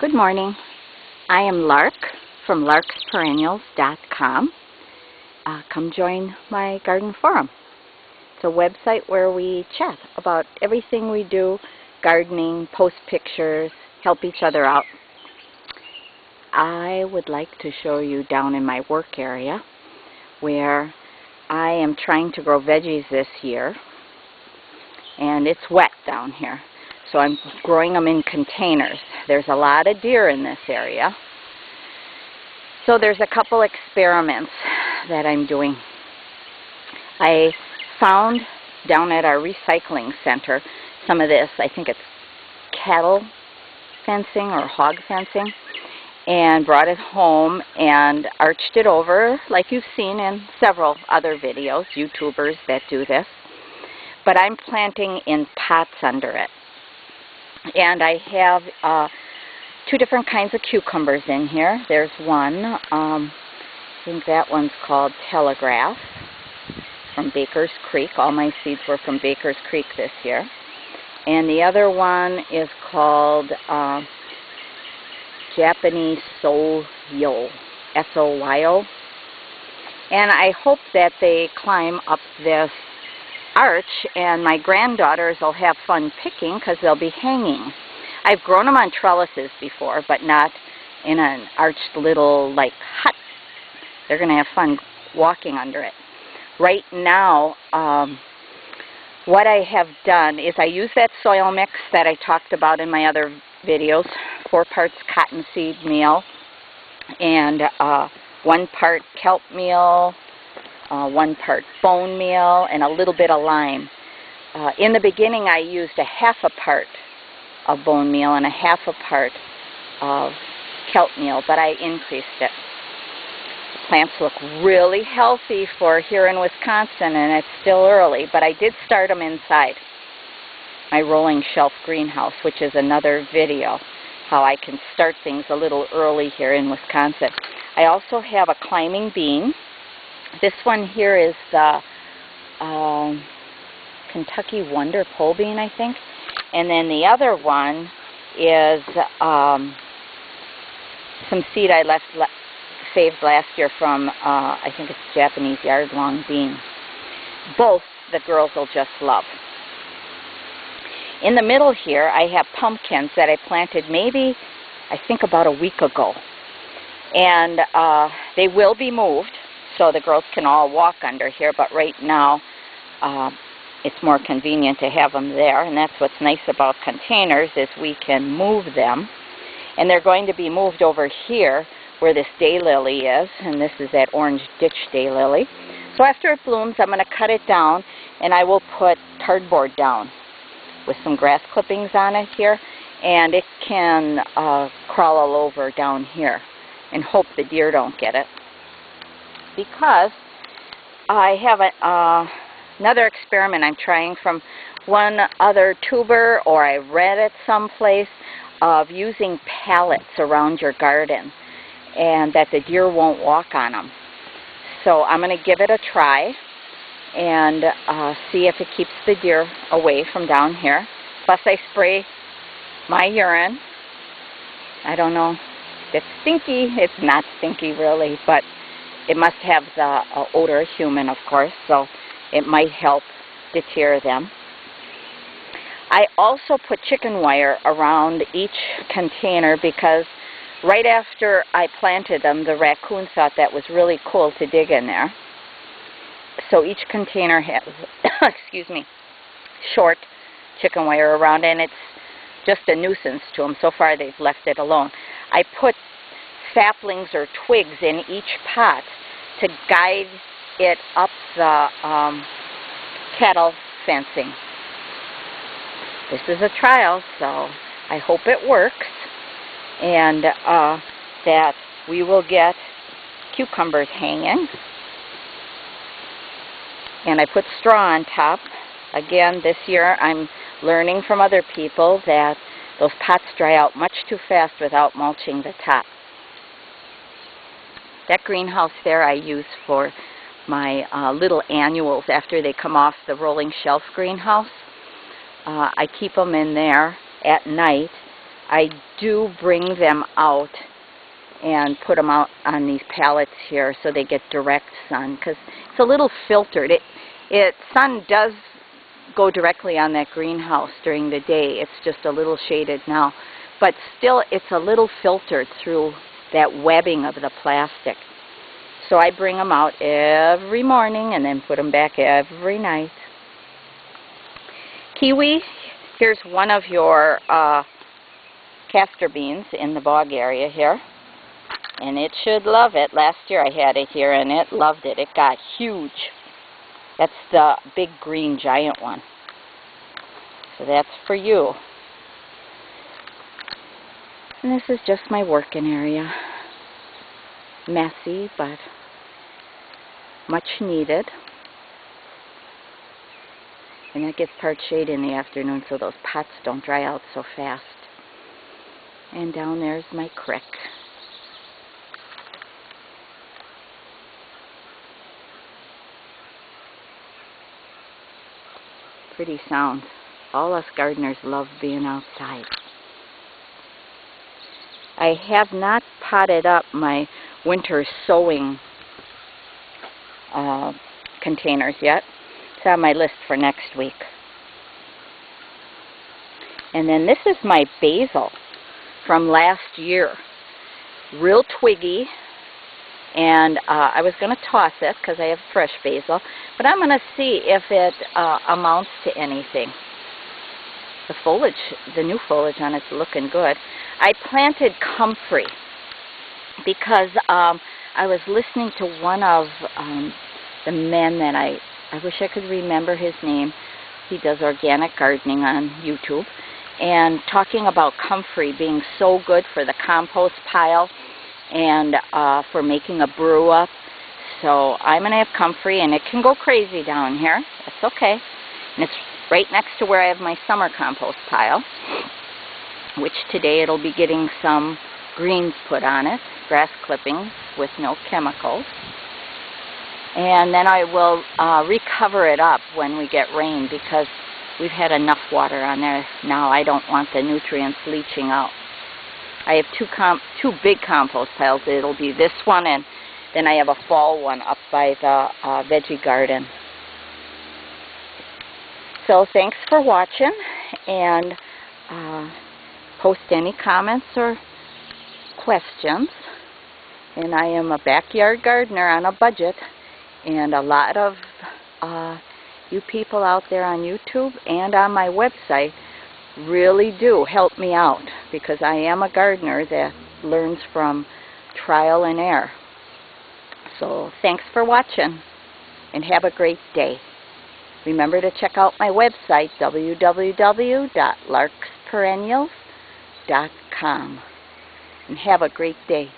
Good morning. I am Lark from LARK'Sperennials.com. Come join my garden forum. It's a website where we chat about everything we do, gardening, post pictures, help each other out. I would like to show you down in my work area where I am trying to grow veggies this year, and it's wet down here. So I'm growing them in containers. There's a lot of deer in this area. So there's a couple experiments that I'm doing. I found down at our recycling center some of this, I think it's cattle fencing or hog fencing, and brought it home and arched it over like you've seen in several other videos, YouTubers that do this. But I'm planting in pots under it. And I have two different kinds of cucumbers in here. There's one, I think that one's called Telegraph from Baker's Creek. All my seeds were from Baker's Creek this year. And the other one is called Japanese Soyo, S-O-Y-O. And I hope that they climb up this arch and my granddaughters will have fun picking because they'll be hanging. I've grown them on trellises before, but not in an arched little like hut. They're going to have fun walking under it. Right now, what I have done is I use that soil mix that I talked about in my other videos, 4 parts cottonseed meal and 1 part kelp meal, 1 part bone meal, and a little bit of lime. In the beginning I used a half a part of bone meal and a half a part of kelp meal, but I increased it. The plants look really healthy for here in Wisconsin, and it's still early, but I did start them inside my rolling shelf greenhouse, which is another video, how I can start things a little early here in Wisconsin. I also have a climbing bean. This one here is the Kentucky Wonder Pole Bean, I think. And then the other one is some seed I saved last year from, I think it's Japanese yard-long bean. Both the girls will just love. In the middle here, I have pumpkins that I planted maybe, I think about a week ago. And they will be moved, so the girls can all walk under here, but right now it's more convenient to have them there, and that's what's nice about containers is we can move them. And they're going to be moved over here where this daylily is, and this is that orange ditch daylily. So after it blooms, I'm going to cut it down, and I will put cardboard down with some grass clippings on it here, and it can crawl all over down here and hope the deer don't get it. Because I have another experiment I'm trying from one other tuber, or I read it someplace, of using pallets around your garden and that the deer won't walk on them. So I'm going to give it a try and see if it keeps the deer away from down here. Plus I spray my urine. I don't know if it's stinky. It's not stinky really, but it must have the odor of human, of course, so it might help deter them. I also put chicken wire around each container because right after I planted them, the raccoon thought that was really cool to dig in there. So each container has, excuse me, short chicken wire around it, and it's just a nuisance to them. So far they've left it alone. I put saplings or twigs in each pot to guide it up the cattle fencing. This is a trial, so I hope it works and that we will get cucumbers hanging. And I put straw on top. Again, this year I'm learning from other people that those pots dry out much too fast without mulching the top. That greenhouse there I use for my little annuals after they come off the rolling shelf greenhouse. I keep them in there at night I do bring them out and put them out on these pallets here so they get direct sun, because it's a little filtered. Sun does go directly on that greenhouse during the day. It's just a little shaded now, but still it's a little filtered through that webbing of the plastic. So I bring them out every morning and then put them back every night. Kiwi, here's one of your castor beans in the bog area here. And it should love it. Last year I had it here and it loved it. It got huge. That's the big green giant one. So that's for you. And this is just my working area. Messy, but much needed. And it gets part shade in the afternoon so those pots don't dry out so fast. And down there's my crick. Pretty sounds. All us gardeners love being outside. I have not potted up my winter sowing containers yet. It's on my list for next week. And then this is my basil from last year. Real twiggy. And I was going to toss it because I have fresh basil, but I'm going to see if it amounts to anything. The foliage, the new foliage on it's looking good. I planted comfrey because I was listening to one of the men that I wish I could remember his name. He does organic gardening on YouTube, and talking about comfrey being so good for the compost pile and for making a brew up. So I'm going to have comfrey, and it can go crazy down here. That's okay. And it's right next to where I have my summer compost pile, which today it'll be getting some greens put on it, grass clippings with no chemicals. And then I will recover it up when we get rain, because we've had enough water on there now. I don't want the nutrients leaching out. I have two big compost piles. It'll be this one, and then I have a fall one up by the veggie garden. So thanks for watching, and post any comments or questions. And I am a backyard gardener on a budget, and a lot of you people out there on YouTube and on my website really do help me out, because I am a gardener that learns from trial and error. So thanks for watching, and have a great day. Remember to check out my website, www.larksperennials.com, and have a great day.